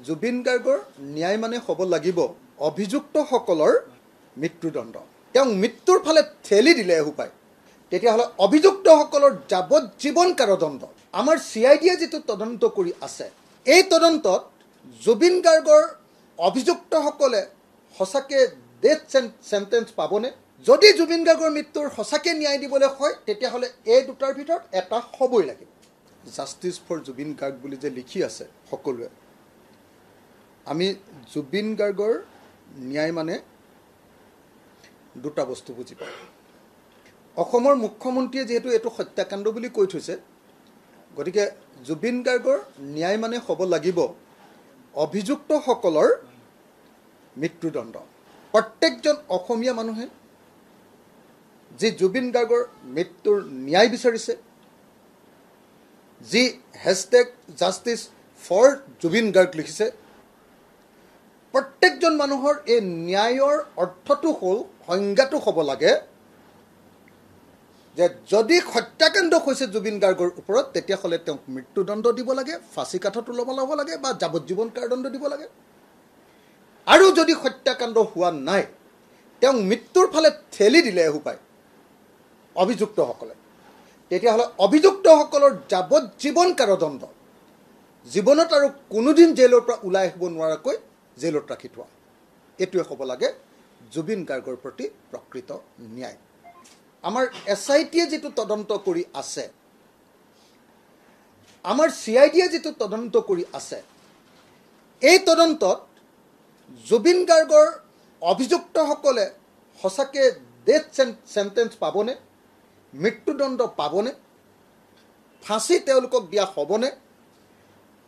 জুবিন গাৰ্গৰ ন্যায় মানে হ'ব লাগিব অভিযুক্তসকলৰ মৃত্যুদণ্ড। তেওঁ মৃত্যুৰ ফালে ঠেলি দিলে এসোপায়, তেতিয়াহ'লে অভিযুক্তসকলৰ যাৱজ্জীৱন কাৰাদণ্ড। আমাৰ CIDয়ে যিটো তদন্ত কৰি আছে, এই তদন্তত জুবিন গাৰ্গৰ অভিযুক্তসকলে সঁচাকৈ ডেথ চেণ্টেন্স পাবনে? যদি জুবিন গাৰ্গৰ মৃত্যুৰ সঁচাকৈ ন্যায় দিবলৈ হয়, তেতিয়াহ'লে এই দুটাৰ ভিতৰত এটা হ'বই লাগিব। জাষ্টিছ ফৰ জুবিন গাৰ্গ বুলি যে লিখি আছে সকলোৱে, আমি জুবিন গাৰ্গৰ ন্যায় মানে দুটা বস্তু বুজি পাওঁ। অসমৰ মুখ্যমন্ত্ৰীয়ে যিহেতু এইটো হত্যাকাণ্ড বুলি কৈ থৈছে, গতিকে জুবিন গাৰ্গৰ ন্যায় মানে হ'ব লাগিব অভিযুক্তসকলৰ মৃত্যুদণ্ড। প্ৰত্যেকজন অসমীয়া মানুহে যি জুবিন গাৰ্গৰ মৃত্যুৰ ন্যায় বিচাৰিছে, যি hashtag justice for Zubeen Garg লিখিছে, প্ৰত্যেকজন মানুহৰ এই ন্যায়ৰ অৰ্থটো হ'ল, সংজ্ঞাটো হ'ব লাগে যে যদি হত্যাকাণ্ড হৈছে জুবিন গাৰ্গৰ ওপৰত, তেতিয়াহ'লে তেওঁক মৃত্যুদণ্ড দিব লাগে, ফাঁচী কাঠত ল'ব লাগে বা যাৱজ্জীৱন কাৰাদণ্ড দিব লাগে। আৰু যদি হত্যাকাণ্ড হোৱা নাই, তেওঁক মৃত্যুৰ ফালে ঠেলি দিলে এসোপায় অভিযুক্তসকলে, তেতিয়াহ'লে অভিযুক্তসকলৰ যাৱজ্জীৱন কাৰাদণ্ড, জীৱনত আৰু কোনোদিন জেলৰ পৰা ওলাই আহিব নোৱাৰাকৈ জেলত ৰাখি থোৱা। এইটোৱে হ'ব লাগে জুবিন গাৰ্গৰ প্ৰতি প্ৰকৃত ন্যায়। আমাৰ SITয়ে যিটো তদন্ত কৰি আছে, আমাৰ CIDয়ে যিটো তদন্ত কৰি আছে, এই তদন্তত জুবিন গাৰ্গৰ অভিযুক্তসকলে সঁচাকৈ ডেথ চেণ্টেন্স পাবনে? মৃত্যুদণ্ড পাবনে? ফাঁচী তেওঁলোকক দিয়া হ'বনে?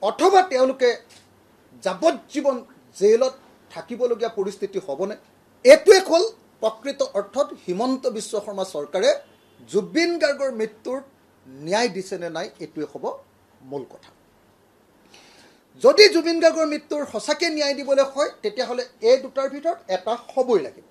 অথবা তেওঁলোকে যাৱজ্জীৱন জেলত থাকিবলগীয়া পৰিস্থিতি হ'বনে? এইটোৱে হ'ল প্ৰকৃত অৰ্থত হিমন্ত বিশ্ব শৰ্মা চৰকাৰে জুবিন গাৰ্গৰ মৃত্যুৰ ন্যায় দিছেনে নাই, এইটোৱে হ'ব মূল কথা। যদি জুবিন গাৰ্গৰ মৃত্যুৰ সঁচাকৈ ন্যায় দিবলৈ হয়, তেতিয়াহ'লে এই দুটাৰ ভিতৰত এটা হ'বই লাগিব।